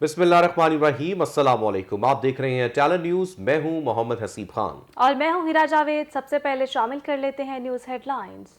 बिस्मिल्लाहिर्रहमानिर्रहीम, अस्सलाम वालेकुम। आप देख रहे हैं टैलेंट न्यूज। मैं हूं मोहम्मद हसीब खान और मैं हूं हिरा जावेद। सबसे पहले शामिल कर लेते हैं न्यूज हेडलाइंस।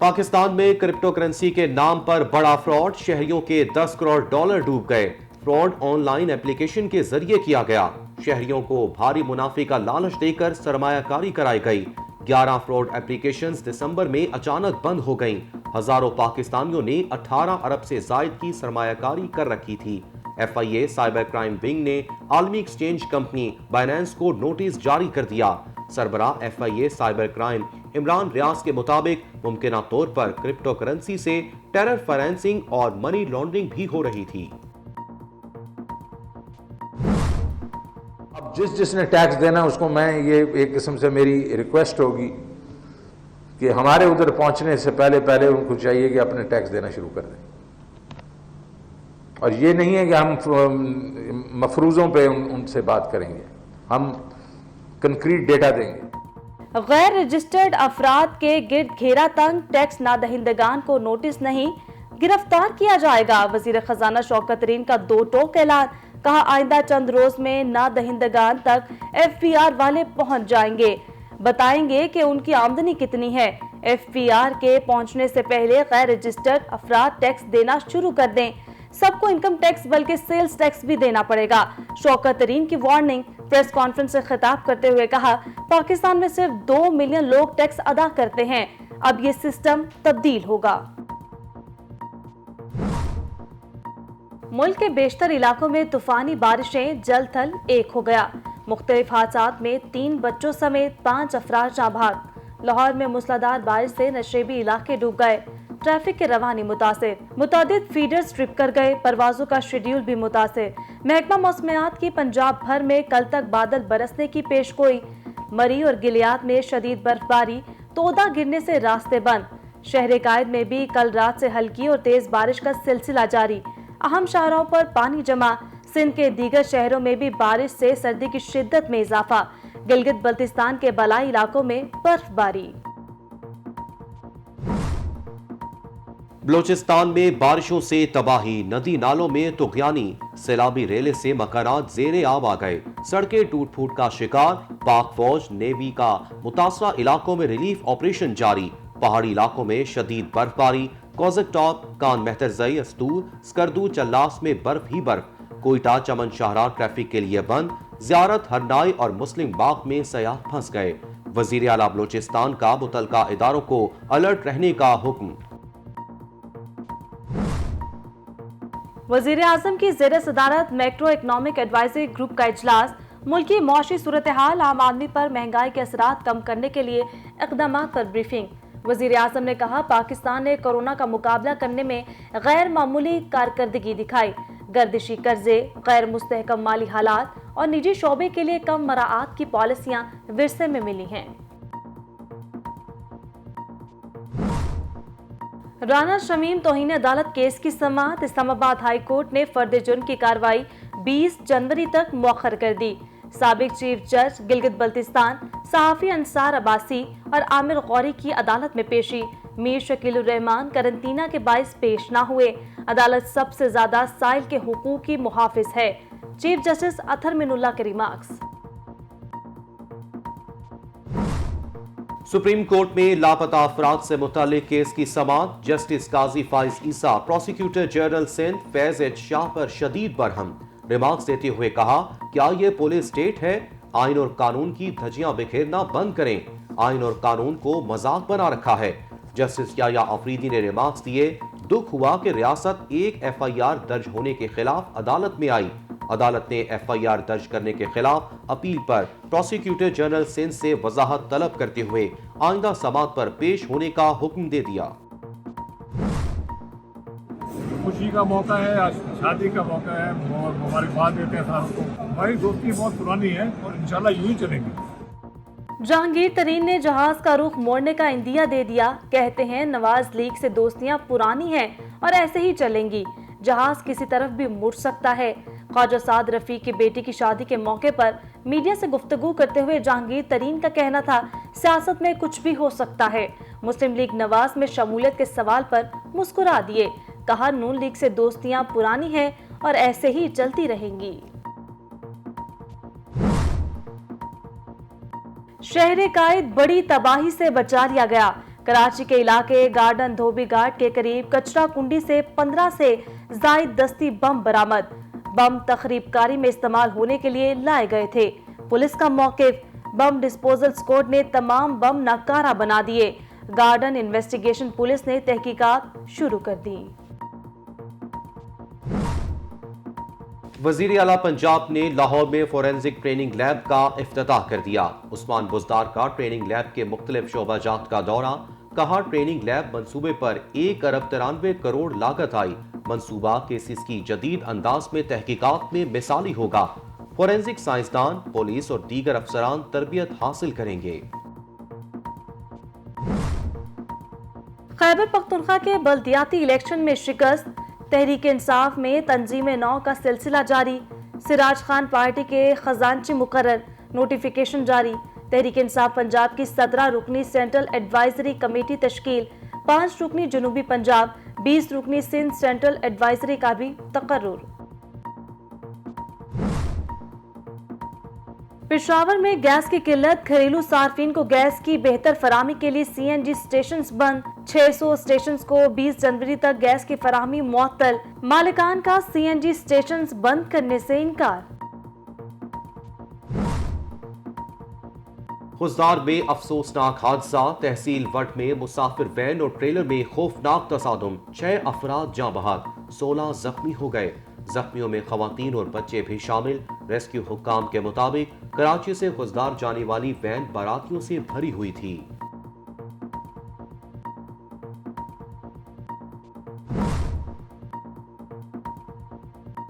पाकिस्तान में क्रिप्टो करेंसी के नाम पर बड़ा फ्रॉड, शहरियों के 10 करोड़ डॉलर डूब गए। फ्रॉड ऑनलाइन एप्लीकेशन के जरिए किया गया। शहरियों को भारी मुनाफे का लालच देकर सरमायाकारी कराई गई। 11 फ्रॉड एप्लीकेशंस दिसंबर में अचानक बंद हो गईं। हजारों पाकिस्तानियों ने 18 अरब से जायद की सरमायाकारी कर रखी थी। FIA साइबर क्राइम विंग ने आलमी एक्सचेंज कंपनी बाइनेंस को नोटिस जारी कर दिया। सरबराह FIA cyber crime Imran Riaz के मुताबिक मुमकिना तौर पर क्रिप्टो करेंसी से टेरर फाइनेंसिंग और मनी लॉन्ड्रिंग भी हो रही थी। अब जिसने टैक्स देना उसको मैं ये एक किस्म से मेरी रिक्वेस्ट होगी कि हमारे उधर पहुंचने से पहले उनको चाहिए कि अपने टैक्स देना शुरू कर दें। और ये नहीं है कि हम मफरूजों पे उनसे बात करेंगे, हम कंक्रीट डेटा देंगे। गैर रजिस्टर्ड अफराद के गिर्द घेरा तंग, टैक्स नादहिंदगान को नोटिस नहीं, गिरफ्तार किया जाएगा। वजीर खजाना शौकत तरीन का दो टोक ऐलान, कहा आइंदा चंद रोज में नादहिंदगान तक FPR वाले पहुंच जाएंगे, बताएंगे कि उनकी आमदनी कितनी है। FPR के पहुंचने से पहले गैर रजिस्टर्ड अफराद टैक्स देना शुरू कर दें। सबको इनकम टैक्स बल्कि सेल्स टैक्स भी देना पड़ेगा। शौकत तरीन की वार्निंग। प्रेस कॉन्फ्रेंस से खिताब करते हुए कहा, पाकिस्तान में सिर्फ 2 मिलियन लोग टैक्स अदा करते हैं, अब ये सिस्टम तब्दील होगा। मुल्क के बेशतर इलाकों में तूफानी बारिशें, जल थल एक हो गया। मुख्तलिफ हादसात में 3 बच्चों समेत 5 अफराद जाँ भाग। लाहौर में मूसलाधार बारिश से नशेबी इलाके डूब गए। ट्रैफिक के रवानी मुतासिर, मुतादिद फीडर्स ट्रिप कर गए। परवाजों का शेड्यूल भी मुतासिर। महकमा मौसमियात की पंजाब भर में कल तक बादल बरसने की पेशगोई। मरी और गिलियात में शदीद बर्फबारी, तोदा गिरने से रास्ते बंद। शहर कायद में भी कल रात से हल्की और तेज बारिश का सिलसिला जारी। अहम शाहराहों पर पानी जमा। सिंध के दीगर शहरों में भी बारिश से सर्दी की शिद्दत में इजाफा। गिलगित बल्तिस्तान के बलाई इलाकों में बर्फबारी। बलोचिस्तान में बारिशों से तबाही, नदी नालों में तुगयानी, सैलाबी रेले से मकानात जेरे आब आ गए। सड़कें टूट फूट का शिकार। पाक फौज नेवी का मुतासरा इलाकों में रिलीफ ऑपरेशन जारी। पहाड़ी इलाकों में शदीद बर्फबारी। कोज़क टॉप, कान मेहतरजई, अस्तूर, स्कर्दू, चल्लास में बर्फ ही बर्फ। कोयटा, चमन शाहरा ट्रैफिक के लिए बंद। ज़ियारत, हरनाई और मुस्लिम बाग में सयाह फंस गए। वजीर आला बलोचिस्तान का मुतलका इदारों को अलर्ट रहने का हुक्म। वजीर आजम की ज़ेर सदारत मैक्रो इकनॉमिक एडवाइजरी ग्रुप का इजलास। मुल्की मौशी सूरत हाल, आम आदमी पर महंगाई के असरात कम करने के लिए इक़दाम पर ब्रीफिंग। वजीर आजम ने कहा, पाकिस्तान ने कोरोना का मुकाबला करने में गैर मामूली कारकर्दगी दिखाई। गर्दिशी कर्जे, गैर मुस्तहकम माली हालात और निजी शोबे के लिए कम मराआत की पॉलिसियां विरसे में मिली हैं। राना शमीम तौहीन अदालत केस की समाअत। इस्लामाबाद हाई कोर्ट ने फर्द जुर्म की कार्रवाई 20 जनवरी तक मौखर कर दी। साबिक चीफ जज गिलगित बल्तिस्तान सहाफी अंसार अब्बासी और आमिर गौरी की अदालत में पेशी। मीर शकीलुर रहमान करंटीना के बाइस पेश न हुए। अदालत सबसे ज्यादा साइल के हुकूक की मुहाफिज है। चीफ जस्टिस अतहर मिनुल्लाह के रिमार्क्स। सुप्रीम कोर्ट में लापता अफराद से मुतालिक केस की समाअत। Justice Qazi Faez Isa prosecutor general Sindh Faiz H Shah पर शदीद बरहम। रिमार्क्स देते हुए कहा, क्या ये पुलिस स्टेट है? आइन और कानून की धज्जियां बिखेरना बंद करें। आइन और कानून को मजाक बना रखा है। जस्टिस याया अफरीदी ने रिमार्क्स दिए, दुख हुआ कि रियासत एक FIR दर्ज होने के खिलाफ अदालत में आई। अदालत ने FIR दर्ज करने के खिलाफ अपील पर प्रोसिक्यूटर जनरल सिंध से वजाहत तलब करते हुए आइंदा समाअत पर पेश होने का हुक्म दे दिया। खुशी का मौका है, आज शादी का मौका है और मुबारकबाद देते हैं सारों को। हमारी दोस्ती बहुत पुरानी है और इंशाल्लाह यूं ही चलेंगी। जहांगीर तरीन ने जहाज का रुख मोड़ने का इंदिया दे दिया। कहते हैं नवाज लीग से दोस्तियां पुरानी हैं और ऐसे ही चलेंगी। जहाज किसी तरफ भी मुड़ सकता है। ख्वाजा साद रफीक की बेटी की शादी के मौके पर मीडिया से गुफ्तगू करते हुए जहांगीर तरीन का कहना था, सियासत में कुछ भी हो सकता है। मुस्लिम लीग नवाज में शमूलियत के सवाल पर मुस्कुरा दिए। कहा, नून लीग से दोस्तियां पुरानी हैं और ऐसे ही चलती रहेंगी। शहर कायद बड़ी तबाही से बचा लिया गया। कराची के इलाके गार्डन धोबी घाट के करीब कचरा कुंडी से 15 से जायद दस्ती बम बरामद। बम तखरीबकारी में इस्तेमाल होने के लिए लाए गए थे। पुलिस का मौकिफ, बम डिस्पोजल स्क्वाड ने तमाम बम नाकारा बना दिए। गार्डन इन्वेस्टिगेशन पुलिस ने तहकीकात शुरू कर दी। वजीर आला पंजाब ने लाहौर में फोरेंसिक ट्रेनिंग लैब का इफ्तिताह कर दिया। उस्मान बुज़दार का ट्रेनिंग लैब के मुख्तलिफ शोबाजात का दौरा। कहा, ट्रेनिंग लैब मंसूबे पर 1 अरब 93 करोड़ लागत आई। मंसूबा केसेस की जदीद अंदाज में तहकीकात में मिसाली होगा। फोरेंसिक साइंसदान, पुलिस और दीगर अफसरान तरबियत हासिल करेंगे। खैबर पख्तूनख्वा के बल्दियाती इलेक्शन में शिकस्त। तहरीक इंसाफ में तंजीम नौ का सिलसिला जारी। सिराज खान पार्टी के खजानची मुकर्रर, नोटिफिकेशन जारी। तहरीक इंसाफ पंजाब की 17 रुकनी सेंट्रल एडवाइजरी कमेटी तश्कील। 5 रुकनी जनूबी पंजाब, 20 रुकनी सिंध सेंट्रल एडवाइजरी का भी तकर्रुर। पेशावर में गैस की किल्लत, घरेलू सार्फिन को गैस की बेहतर फराहमी के लिए CNG स्टेशन बंद। 600 स्टेशन को 20 जनवरी तक गैस की फराहमी मुअत्तल। मालिकान का CNG स्टेशन बंद करने से इनकार। खुजदार में अफसोसनाक हादसा। तहसील वट में मुसाफिर वैन और ट्रेलर में खौफनाक तसादुम। 6 अफराद जाँ बहक, 16 जख्मी हो गए। जख्मियों में खवातीन और बच्चे भी शामिल। रेस्क्यू हुक्काम के मुताबिक कराची से खुजदार जाने वाली वैन बारातियों से भरी हुई थी।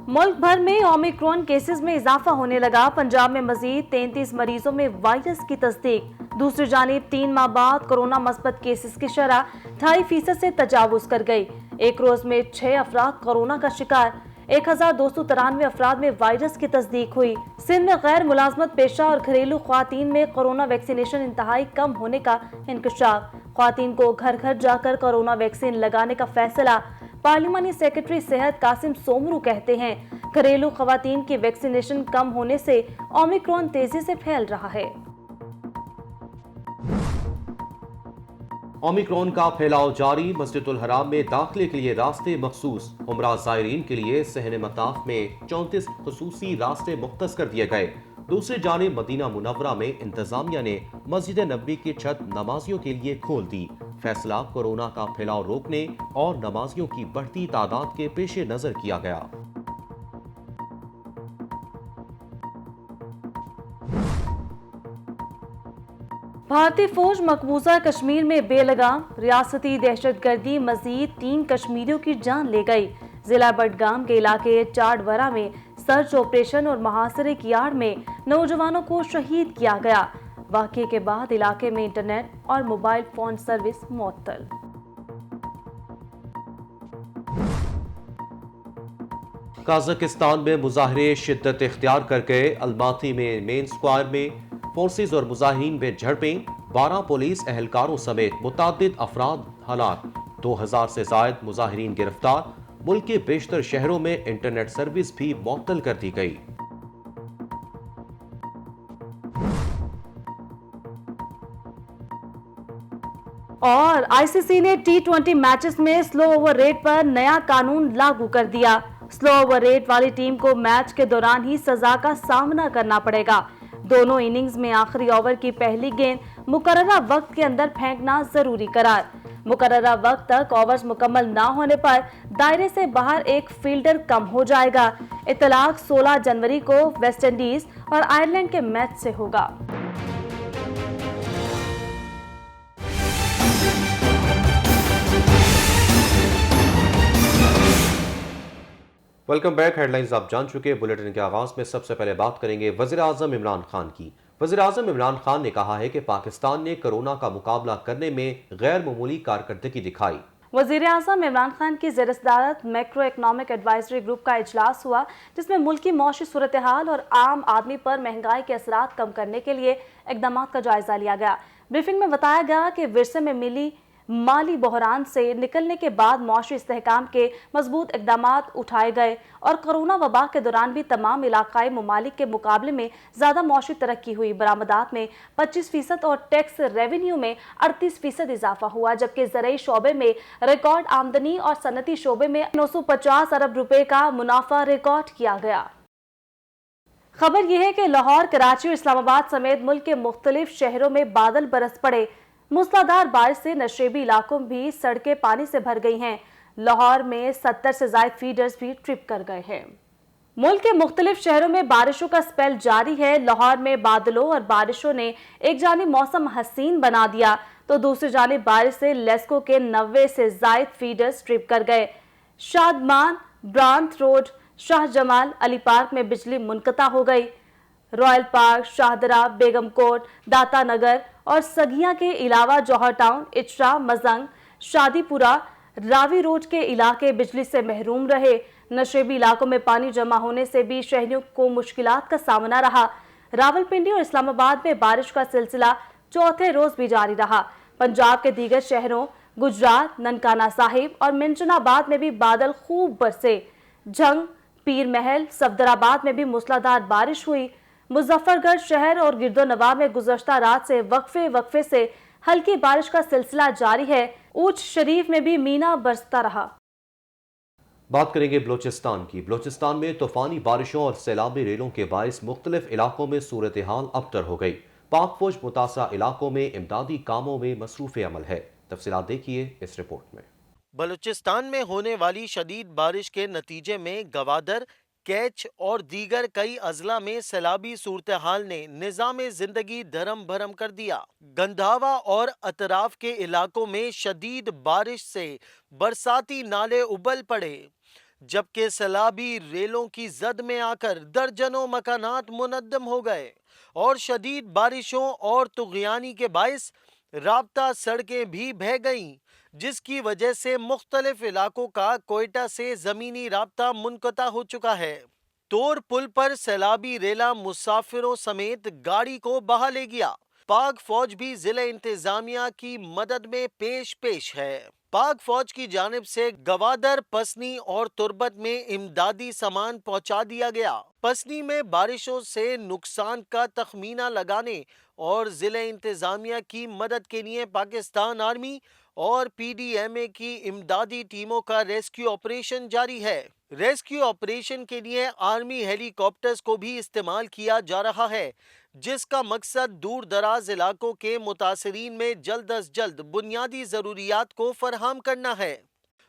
मुल्क भर में ओमिक्रॉन केसेस में इजाफा होने लगा। पंजाब में मजीद 33 मरीजों में वायरस की तस्दीक। दूसरी जानिब 3 माह बाद कोरोना मस्बत केसेस की शरह 2.5% से तजावुज कर गई। एक रोज में 6 अफराद कोरोना का शिकार। 1293 अफराद में वायरस की तस्दीक हुई। सिंध में गैर मुलाजमत पेशा और घरेलू ख्वातीन में कोरोना वैक्सीनेशन इंतहाई कम होने का इंकशाफ। ख्वातीन को घर घर जाकर कोरोना वैक्सीन लगाने का फैसला। पार्लिमानी सेक्रेटरी सेहत कासिम सोमरू कहते हैं, घरेलू ख्वातीन की वैक्सीनेशन कम होने से ओमिक्रॉन तेजी से फैल रहा है। ओमिक्रॉन का फैलाव जारी। मस्जिदुल हराम में दाखिले के लिए रास्ते मखसूस। उमरा ज़ायरीन के लिए सहने मताफ में 34 खुसूसी रास्ते मुख्तस कर दिए गए। दूसरी जानिब मदीना मुनव्वरा में इंतजामिया ने मस्जिद नबवी की छत नमाजियों के लिए खोल दी। फैसला कोरोना का फैलाव रोकने और नमाजियों की बढ़ती तादाद के पेश नजर किया गया। भारतीय फौज मकबूजा कश्मीर में बेलगाम। रियासती दहशतगर्दी मजीद 3 कश्मीरियों की जान ले गई। जिला बडगाम के इलाके चाडवरा में सर्च ऑपरेशन और मुहासरे की आड़ में नौजवानों को शहीद किया गया। वाक़ये के बाद इलाके में इंटरनेट और मोबाइल फोन सर्विस मुअत्तल। काज़ाकिस्तान में मुजाहरे शिद्दत इख्तियार कर गए। अलमाती में मेन स्क्वायर में फोर्सेज और मुजाहिरीन में झड़पें। 12 पुलिस एहलकारों समेत मुतादिद अफराद हलाक। 2000 से जायद मुजाहिरीन गिरफ्तार। मुल्क के बेशतर शहरों में इंटरनेट सर्विस भी मुअत्तल कर दी गई। और ICC ने T20 मैचेस में स्लो ओवर रेट पर नया कानून लागू कर दिया। स्लो ओवर रेट वाली टीम को मैच के दौरान ही सजा का सामना करना पड़ेगा। दोनों इनिंग्स में आखिरी ओवर की पहली गेंद मुकर्ररा वक्त के अंदर फेंकना जरूरी करार। मुकर्ररा वक्त तक ओवर्स मुकम्मल ना होने पर दायरे से बाहर एक फील्डर कम हो जाएगा। इतलाक 16 जनवरी को वेस्टइंडीज और आयरलैंड के मैच से होगा। Welcome back. हेडलाइंस आप जान चुके। बुलेटिन के आगाज में सबसे पहले बात करेंगे वज़ीर आज़म इमरान खान की। वज़ीर आज़म इमरान खान ने कहा है कि पाकिस्तान ने कोरोना का मुकाबला करने में गैर मामूली कारकर्दगी दिखाई। वज़ीर आज़म इमरान खान की ज़ेर-ए-सदारत मैक्रो इकनॉमिक एडवाइजरी ग्रुप का इजलास हुआ, जिसमें मुल्क की मौशी सूरत हाल और आम आदमी पर महंगाई के असरात कम करने के लिए इक़दाम का जायज़ा लिया गया। ब्रीफिंग में बताया गया कि विरसे में मिली माली बहरान से निकलने के बाद मौशी इस्तेहकाम के मजबूत इक़दाम उठाए गए और कोरोना वबा के दौरान भी तमाम इलाकाई ममालिक के मुकाबले में ज़्यादा मौशी तरक्की हुई। बरामदात में 25% और टैक्स रेवेन्यू में 38% इजाफा हुआ, जबकि ज़राई शोबे में रिकॉर्ड आमदनी और सनती शोबे में 950 अरब रुपए का मुनाफा रिकॉर्ड किया गया। खबर यह है कि लाहौर, कराची और इस्लामाबाद समेत मुल्क के मुख्तलिफ शहरों में बादल बरस पड़े। मूसलाधार बारिश से नशेबी इलाकों में भी सड़कें पानी से भर गई हैं। लाहौर में 70 से ज्यादा फीडर्स भी ट्रिप कर गए हैं। मुल्क के मुख्तलिफ शहरों में बारिशों का स्पेल जारी है। लाहौर में बादलों और बारिशों ने एक जानिब मौसम हसीन बना दिया, तो दूसरी जानिब बारिश से लेस्को के 90 से ज्यादा फीडर्स ट्रिप कर गए। शादमान, ब्रांथ रोड, शाह जमाल, अली पार्क में बिजली मुनक़ता हो गई। रॉयल पार्क, शाहदरा, बेगम कोट, दाता नगर और सगिया के अलावा जौहर टाउन, इचरा, मजंग, शादीपुरा, रावी रोड के इलाके बिजली से महरूम रहे। नशेबी इलाकों में पानी जमा होने से भी शहरियों को मुश्किलात का सामना रहा। रावलपिंडी और इस्लामाबाद में बारिश का सिलसिला चौथे रोज भी जारी रहा। पंजाब के दीगर शहरों गुजरात, ननकाना साहिब और मिंचनाबाद में भी बादल खूब बरसे। जंग, पीर महल, सफदराबाद में भी मूसलाधार बारिश हुई। मुजफ्फरगढ़ शहर और गिरदोनवाब में गुज़श्ता रात से वक्फे से हल्की बारिश का सिलसिला जारी है। ऊच शरीफ में भी मीना बरसता रहा। बात करेंगे बलोचिस्तान की। बलोचिस्तान में तूफानी बारिशों और सैलाबी रेलों के बायस मुख्तलिफ इलाकों में सूरत हाल अबतर हो गई। पाक फौज मुतासा इलाकों में इमदादी कामों में मसरूफ अमल है। तफसीलात देखिए इस रिपोर्ट में। बलूचिस्तान में होने वाली शदीद बारिश के नतीजे में गवादर, कैच और दीगर कई अजला में सैलाबी सूरत हाल ने निज़ाम जिंदगी धर्म भरम कर दिया। गंधावा और अतराफ के इलाकों में शदीद बारिश से बरसाती नाले उबल पड़े, जबकि सैलाबी रेलों की जद में आकर दर्जनों मकानात मुनद्दम हो गए और शदीद बारिशों और तुग़यानी के बायस राब्ता सड़कें भी बह गईं, जिसकी वजह से मुख्तलिफ इलाकों का कोयटा से जमीनी राब्ता मुनक़ता हो चुका है। तोर पुल पर सैलाबी रेला मुसाफिरों समेत गाड़ी को बहा ले गया। पाक फौज भी जिले इंतजामिया की मदद में पेश है। पाक फौज की जानिब से गवादर, पसनी और तुरबत में इमदादी सामान पहुंचा दिया गया। पसनी में बारिशों से नुकसान का तखमीना लगाने और जिले इंतजामिया की मदद के लिए पाकिस्तान आर्मी और पीडीएमए की इमदादी टीमों का रेस्क्यू ऑपरेशन जारी है। रेस्क्यू ऑपरेशन के लिए आर्मी हेलीकॉप्टर्स को भी इस्तेमाल किया जा रहा है, जिसका मकसद दूर दराज इलाकों के मुतासरीन में जल्द अज जल्द बुनियादी ज़रूरियात को फराहम करना है।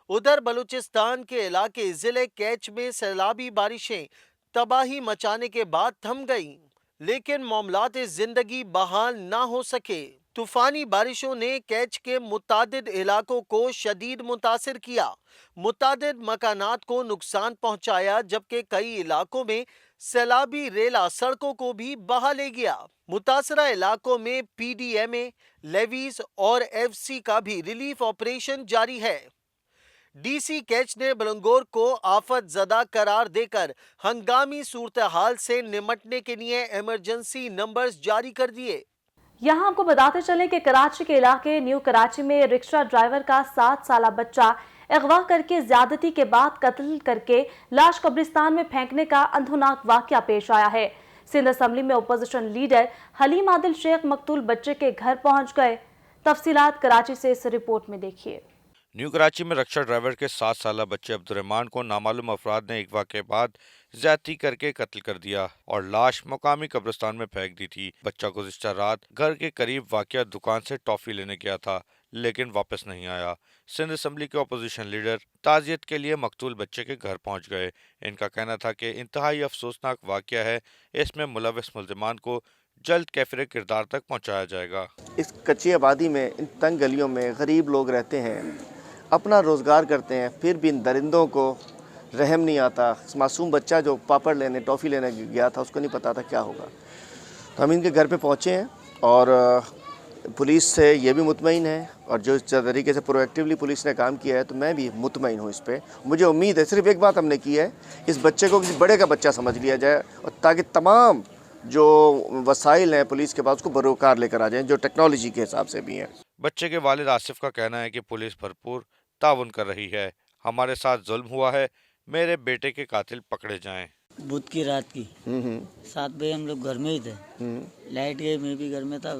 उधर बलूचिस्तान के इलाके जिले कैच में सैलाबी बारिशें तबाही मचाने के बाद थम गईं, लेकिन मामलात जिंदगी बहाल ना हो सके। तूफानी बारिशों ने कैच के मुतादिद इलाकों को शदीद मुतासिर किया, मुतादिद मकानात को नुकसान पहुंचाया, जबकि कई इलाकों में सैलाबी रेला सड़कों को भी बहा ले गया। मुतासरा इलाकों में पीडीएमए, लेवीज और एफसी का भी रिलीफ ऑपरेशन जारी है। डीसी कैच ने बलंगोर को आफत ज़दा करार देकर हंगामी सूरत हाल से निमटने के लिए इमरजेंसी नंबर्स जारी कर दिए। यहाँ आपको बताते चलें कि कराची के इलाके न्यू कराची में रिक्शा ड्राइवर का 7 साला बच्चा अगवा करके ज्यादती के बाद कत्ल करके लाश कब्रिस्तान में फेंकने का अंधुनाक वाकया पेश आया है। सिंध असम्बली में अपोजिशन लीडर हलीम आदिल शेख मकतूल बच्चे के घर पहुंच गए। तफसीलात कराची से इस रिपोर्ट में देखिए। न्यू कराची में रिक्शा ड्राइवर के 7 साला बच्चे अब्दुर्रहमान को नामालूम अफराद ने अगवा के बाद ज्यादती करके कत्ल कर दिया और लाश मुकामी कब्रिस्तान में फेंक दी थी। बच्चा गुज़िश्ता रात घर के करीब वाक़िया दुकान से टॉफी लेने गया था, लेकिन वापस नहीं आया। सिंध असम्बली के अपोजिशन लीडर ताज़ियत के लिए मकतूल बच्चे के घर पहुंच गए। इनका कहना था कि इंतहाई अफसोसनाक वाक़िया है, इसमें मुलविस मुल्ज़िमान को जल्द कैफिर किरदार तक पहुंचाया जाएगा। इस कच्ची आबादी में, इन तंग गलियों में गरीब लोग रहते हैं, अपना रोज़गार करते हैं, फिर भी इन दरिंदों को रहम नहीं आता। मासूम बच्चा जो पापड़ लेने, टॉफ़ी लेने गया था, उसको नहीं पता था क्या होगा। तो हम इनके घर पे पहुँचे हैं और पुलिस से ये भी मुतमईन है और जो इस तरीके से प्रोएक्टिवली पुलिस ने काम किया है तो मैं भी मुतमईन हूँ इस पर। मुझे उम्मीद है, सिर्फ एक बात हमने की है, इस बच्चे को किसी बड़े का बच्चा समझ लिया जाए और ताकि तमाम जो वसाइल हैं पुलिस के पास उसको बरोकार लेकर आ जाएं, जो टेक्नोलॉजी के हिसाब से भी हैं। बच्चे के वालिद आसिफ का कहना है कि पुलिस भरपूर ताउन कर रही है। हमारे साथ जुल्म हुआ है, मेरे बेटे के कातिल पकड़े जाएं। बुध की रात की 7 बजे हम लोग घर में ही थे। लाइट गई, मैं भी घर में था।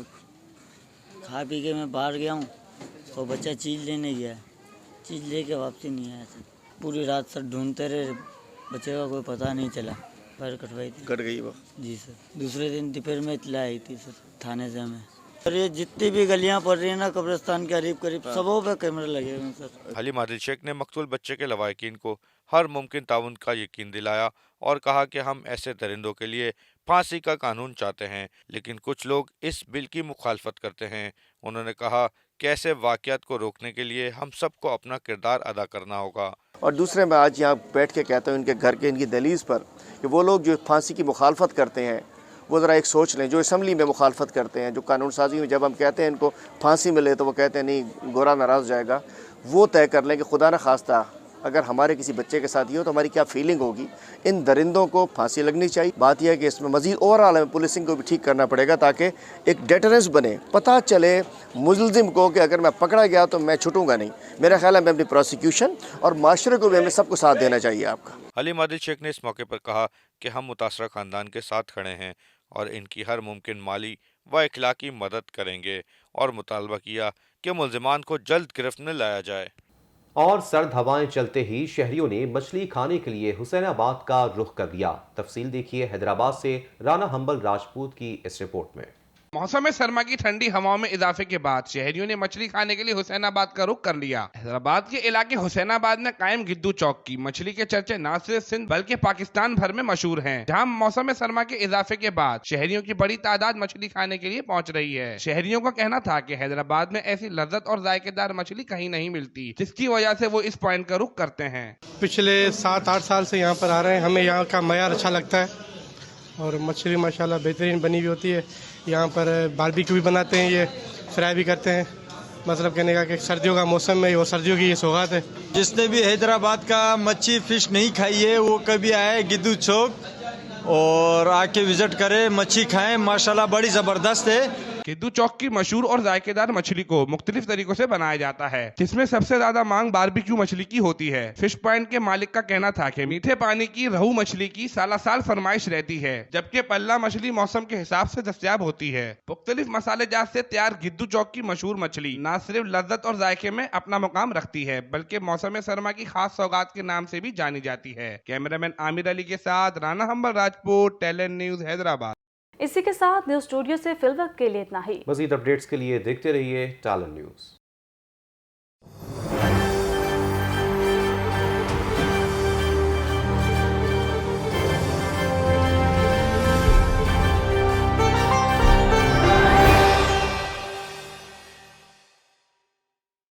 खा पी के मैं बाहर गया हूँ और बच्चा चीज़ लेने गया, चीज़ लेके वापसी नहीं आया सर। पूरी रात सर ढूंढते रहे, बच्चे का कोई पता नहीं चला। पैर कटवाई थी, कट गई वो। जी सर। दूसरे दिन दोपहर में इत्तला आई थी सर थाने से हमें। और ये जितनी भी गलियां पड़ रही है ना कब्रिस्तान के करीब सबों पे कैमरे लगे हुए हैं सर। हलीम आदिल शेख ने मकतूल बच्चे के लवाहिकीन को हर मुमकिन ताउन का यकीन दिलाया और कहा कि हम ऐसे दरिंदों के लिए फांसी का कानून चाहते हैं, लेकिन कुछ लोग इस बिल की मुखालफत करते हैं। उन्होंने कहा कि ऐसे वाक़यात को रोकने के लिए हम सबको अपना किरदार अदा करना होगा। और दूसरे मैं आज यहाँ बैठ के कहता हूँ इनके घर के इनकी दहलीज पर कि वो लोग जो फांसी की मुखालफत करते हैं वो ज़रा एक सोच लें, जो असम्बली में मुखालफत करते हैं, जो कानून साजी में जब हम कहते हैं इनको फांसी मिले तो वो कहते हैं नहीं गोरा नाराज़ हो जाएगा। वो तय कर लें कि खुदा न खास्ता अगर हमारे किसी बच्चे के साथ ये हो तो हमारी क्या फीलिंग होगी। इन दरिंदों को फांसी लगनी चाहिए। बात यह है कि इसमें मज़ीद ओवरऑल हमें पुलिसिंग को भी ठीक करना पड़ेगा ताकि एक डेटरेंस बने, पता चले मुलजिम को कि अगर मैं पकड़ा गया तो मैं छूटूंगा नहीं। मेरा ख्याल है मैं अपनी प्रोसिक्यूशन और माशरे को भी हमें सबको साथ देना चाहिए आपका। हलीम आदिल शेख ने इस मौके पर कहा कि हम मुतासरा खानदान के साथ खड़े हैं और इनकी हर मुमकिन माली व इखलाकी मदद करेंगे और मुतालबा किया कि मुलजिमान को जल्द गिरफ्त में लाया जाए। और सर्द हवाएं चलते ही शहरियों ने मछली खाने के लिए हुसैनाबाद का रुख कर दिया। तफसील देखिए हैदराबाद से राना हम्बल राजपूत की इस रिपोर्ट में। मौसम सरमा की ठंडी हवाओं में इजाफे के बाद शहरियों ने मछली खाने के लिए हुसैनाबाद का रुख कर लिया। हैदराबाद के इलाके हुसैनाबाद में कायम गिद्दू चौक की मछली के चर्चे न सिर्फ सिंध बल्कि पाकिस्तान भर में मशहूर हैं, जहां मौसम सरमा के इजाफे के बाद शहरियों की बड़ी तादाद मछली खाने के लिए पहुंच रही है। शहरियों का कहना था कि हैदराबाद में ऐसी लज्जत और जायकेदार मछली कहीं नहीं मिलती, जिसकी वजह से वो इस पॉइंट का रुख करते हैं। पिछले 7-8 साल से यहाँ पर आ रहे हैं, हमें यहाँ का मयार अच्छा लगता है और मछली माशाल्लाह बेहतरीन बनी हुई होती है। यहाँ पर बारबेक्यू भी बनाते हैं, ये फ्राई भी करते हैं। मतलब कहने का कि सर्दियों का मौसम में वो सर्दियों की ये सौगात है। जिसने भी हैदराबाद का मच्छी फिश नहीं खाई है वो कभी आए गिद्दू चौक और आके विजिट करे, मच्छी खाएं, माशाल्लाह बड़ी ज़बरदस्त है। गिद्दू चौक की मशहूर और जायकेदार मछली को मुख्तलिफ तरीकों से बनाया जाता है, जिसमें सबसे ज्यादा मांग बारबेक्यू मछली की होती है। फिश पॉइंट के मालिक का कहना था कि मीठे पानी की रहू मछली की साल फरमाइश रहती है, जबकि पल्ला मछली मौसम के हिसाब से दस्तयाब होती है। मुख्तलिफ मसाले जात से तैयार गिद्दू चौक की मशहूर मछली न सिर्फ लज्जत और जायके में अपना मुकाम रखती है, बल्कि मौसम सरमा की खास सौगात के नाम से भी जानी जाती है। कैमरामैन आमिर अली के साथ Rana humble Rajput, talent news Hyderabad. इसी के साथ न्यूज स्टूडियो से फिलवक्त के लिए इतना ही। मजीद अपडेट्स के लिए देखते रहिए टैलेंट न्यूज।